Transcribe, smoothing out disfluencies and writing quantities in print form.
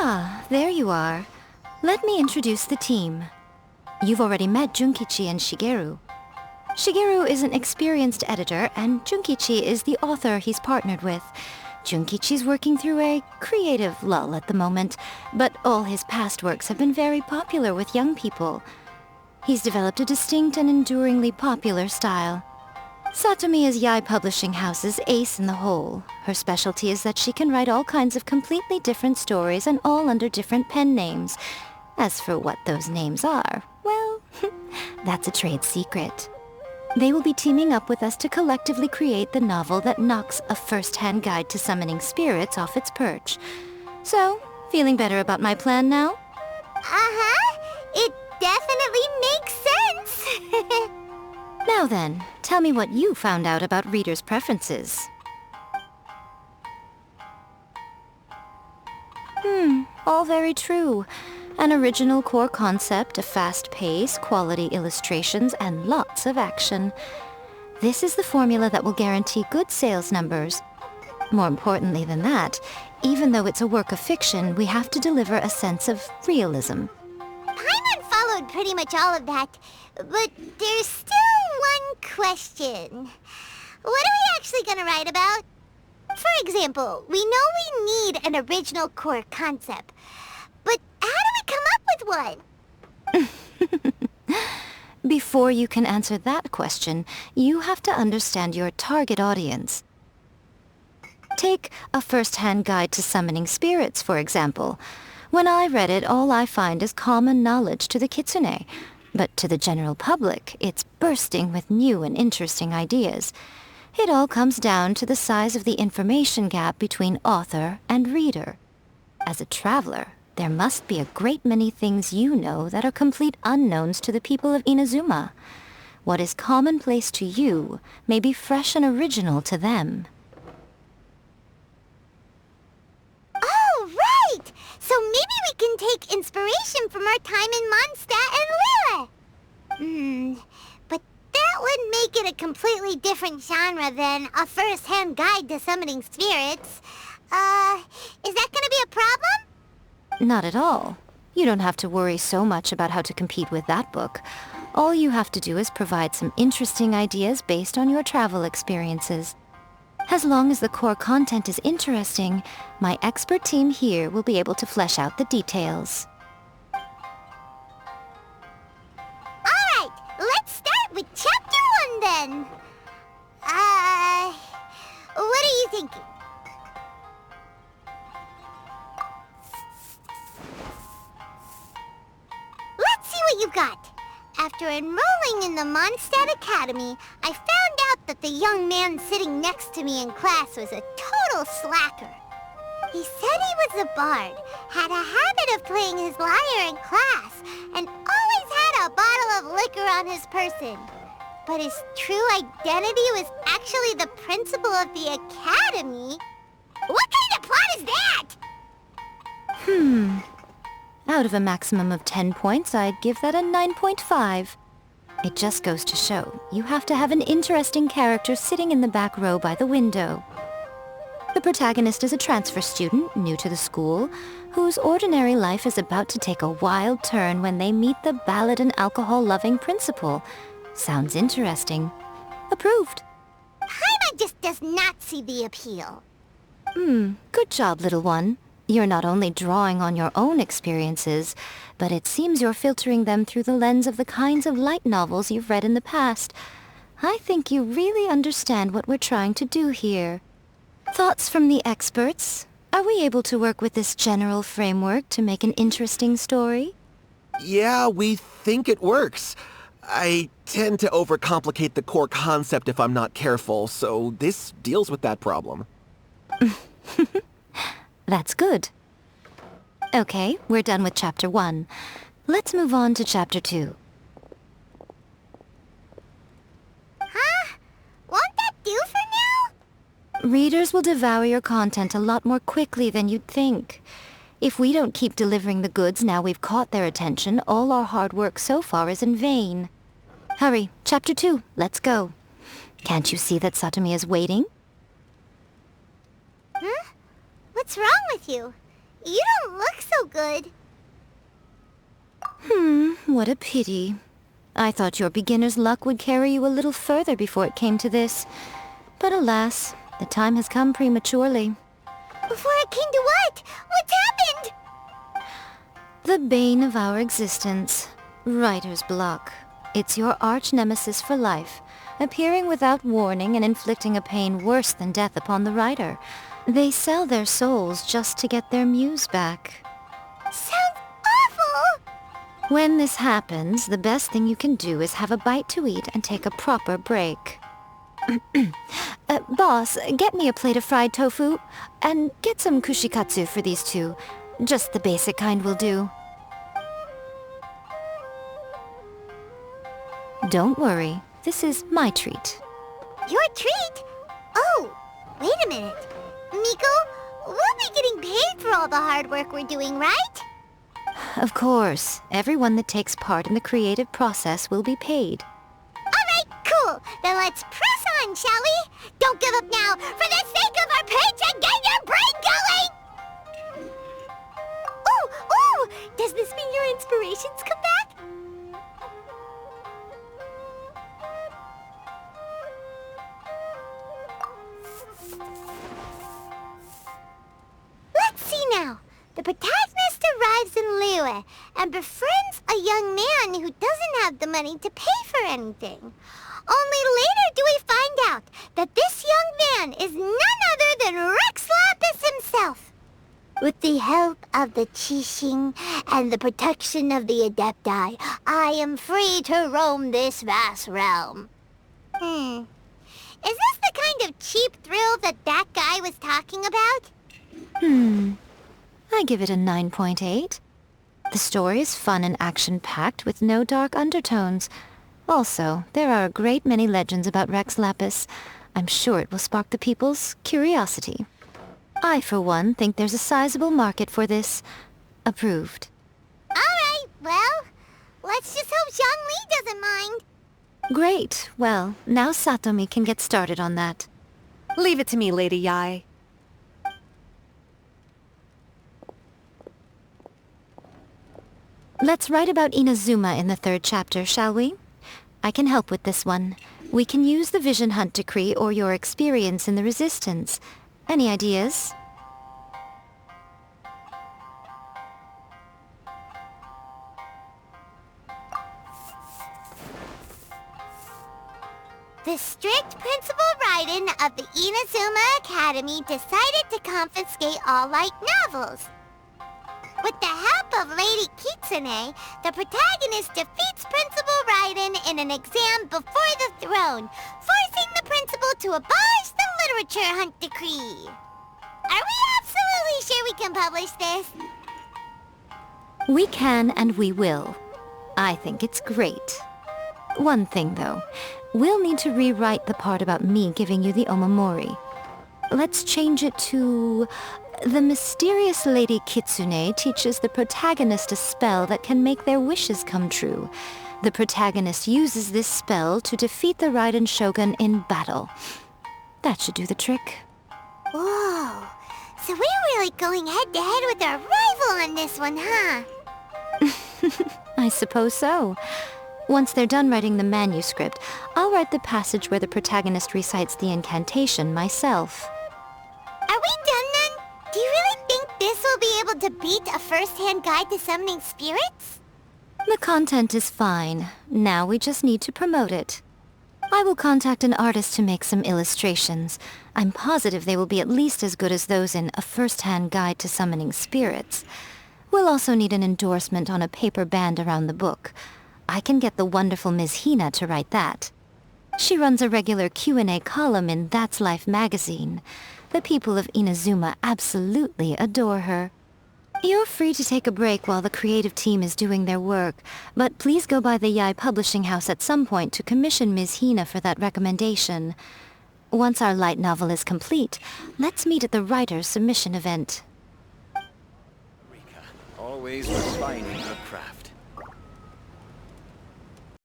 Ah, there you are. Let me introduce the team. You've already met Junkichi and Shigeru. Shigeru is an experienced editor, and Junkichi is the author he's partnered with. Junkichi's working through a creative lull at the moment, but all his past works have been very popular with young people. He's developed a distinct and enduringly popular style. Satomi is Yae Publishing House's ace in the hole. Her specialty is that she can write all kinds of completely different stories and all under different pen names. As for what those names are, well, that's a trade secret. They will be teaming up with us to collectively create the novel that knocks a first-hand guide to summoning spirits off its perch. So, feeling better about my plan now? Uh-huh. It definitely makes sense. Now then, tell me what you found out about readers' preferences. All very true. An original core concept, a fast pace, quality illustrations, and lots of action. This is the formula that will guarantee good sales numbers. More importantly than that, even though it's a work of fiction, we have to deliver a sense of realism. Paimon followed pretty much all of that, but there's still one question. What are we actually gonna write about? For example, we know we need an original core concept, but how do we come up with one? Before you can answer that question, you have to understand your target audience. Take a first-hand guide to summoning spirits, for example. When I read it, all I find is common knowledge to the kitsune. But to the general public, it's bursting with new and interesting ideas. It all comes down to the size of the information gap between author and reader. As a traveler, there must be a great many things you know that are complete unknowns to the people of Inazuma. What is commonplace to you may be fresh and original to them. Oh, right! So maybe we can take inspiration from our time in Mondstadt and Lille. But that would make it a completely different genre than a first-hand guide to summoning spirits. Is that gonna be a problem? Not at all. You don't have to worry so much about how to compete with that book. All you have to do is provide some interesting ideas based on your travel experiences. As long as the core content is interesting, my expert team here will be able to flesh out the details. Alright, let's start with Chapter 1 then. What are you thinking? Let's see what you got. After enrolling in the Mondstadt Academy, I found out that the young man sitting next to me in class was a total slacker. He said he was a bard, had a habit of playing his lyre in class, and always had a bottle of liquor on his person. But his true identity was actually the principal of the academy? What kind of plot is that? Out of a maximum of 10 points, I'd give that a 9.5. It just goes to show, you have to have an interesting character sitting in the back row by the window. The protagonist is a transfer student, new to the school, whose ordinary life is about to take a wild turn when they meet the ballad and alcohol-loving principal. Sounds interesting. Approved. Paimon just does not see the appeal. Good job, little one. You're not only drawing on your own experiences, but it seems you're filtering them through the lens of the kinds of light novels you've read in the past. I think you really understand what we're trying to do here. Thoughts from the experts? Are we able to work with this general framework to make an interesting story? Yeah, we think it works. I tend to overcomplicate the core concept if I'm not careful, so this deals with that problem. That's good. Okay, we're done with Chapter 1. Let's move on to Chapter 2. Huh? Won't that do for now? Readers will devour your content a lot more quickly than you'd think. If we don't keep delivering the goods now we've caught their attention, all our hard work so far is in vain. Hurry, Chapter 2, let's go. Can't you see that Satomi is waiting? Huh? What's wrong with you? You don't look so good. What a pity. I thought your beginner's luck would carry you a little further before it came to this. But alas, the time has come prematurely. Before it came to what? What's happened? The bane of our existence. Writer's block. It's your arch-nemesis for life, appearing without warning and inflicting a pain worse than death upon the writer. They sell their souls just to get their muse back. Sounds awful! When this happens, the best thing you can do is have a bite to eat and take a proper break. Boss, get me a plate of fried tofu, and get some kushikatsu for these two. Just the basic kind will do. Don't worry, this is my treat. Your treat? Oh, wait a minute. Miko, we'll be getting paid for all the hard work we're doing, right? Of course, everyone that takes part in the creative process will be paid. Alright, cool. Then let's press on, shall we? Don't give up now, for the sake of our paycheck, get your brain going! Oh! Does this mean your inspirations come back? Let's see now. The protagonist arrives in Liyue and befriends a young man who doesn't have the money to pay for anything. Only later do we find out that this young man is none other than Rex Lapis himself. With the help of the Qixing and the protection of the Adepti, I am free to roam this vast realm. Is this the kind of cheap thrill that guy was talking about? I give it a 9.8. The story is fun and action-packed with no dark undertones. Also, there are a great many legends about Rex Lapis. I'm sure it will spark the people's curiosity. I, for one, think there's a sizable market for this. Approved. Alright, well, let's just hope Zhongli doesn't mind. Great. Well, now Satomi can get started on that. Leave it to me, Lady Yai. Let's write about Inazuma in the 3rd chapter, shall we? I can help with this one. We can use the Vision Hunt Decree or your experience in the Resistance. Any ideas? The strict Principal Raiden of the Inazuma Academy decided to confiscate all light novels. With the help of Lady Kitsune, the protagonist defeats Principal Raiden in an exam before the throne, forcing the principal to abolish the Literature Hunt Decree. Are we absolutely sure we can publish this? We can and we will. I think it's great. One thing, though. We'll need to rewrite the part about me giving you the Omamori. Let's change it to... The mysterious Lady Kitsune teaches the protagonist a spell that can make their wishes come true. The protagonist uses this spell to defeat the Raiden Shogun in battle. That should do the trick. Whoa, so we're really going head-to-head with our rival on this one, huh? I suppose so. Once they're done writing the manuscript, I'll write the passage where the protagonist recites the incantation myself. Are we done then? Do you really think this will be able to beat a first-hand guide to summoning spirits? The content is fine. Now we just need to promote it. I will contact an artist to make some illustrations. I'm positive they will be at least as good as those in A First-Hand Guide to Summoning Spirits. We'll also need an endorsement on a paper band around the book. I can get the wonderful Ms. Hina to write that. She runs a regular Q&A column in That's Life magazine. The people of Inazuma absolutely adore her. You're free to take a break while the creative team is doing their work, but please go by the Yai Publishing House at some point to commission Ms. Hina for that recommendation. Once our light novel is complete, let's meet at the writer's submission event. Always refining her craft.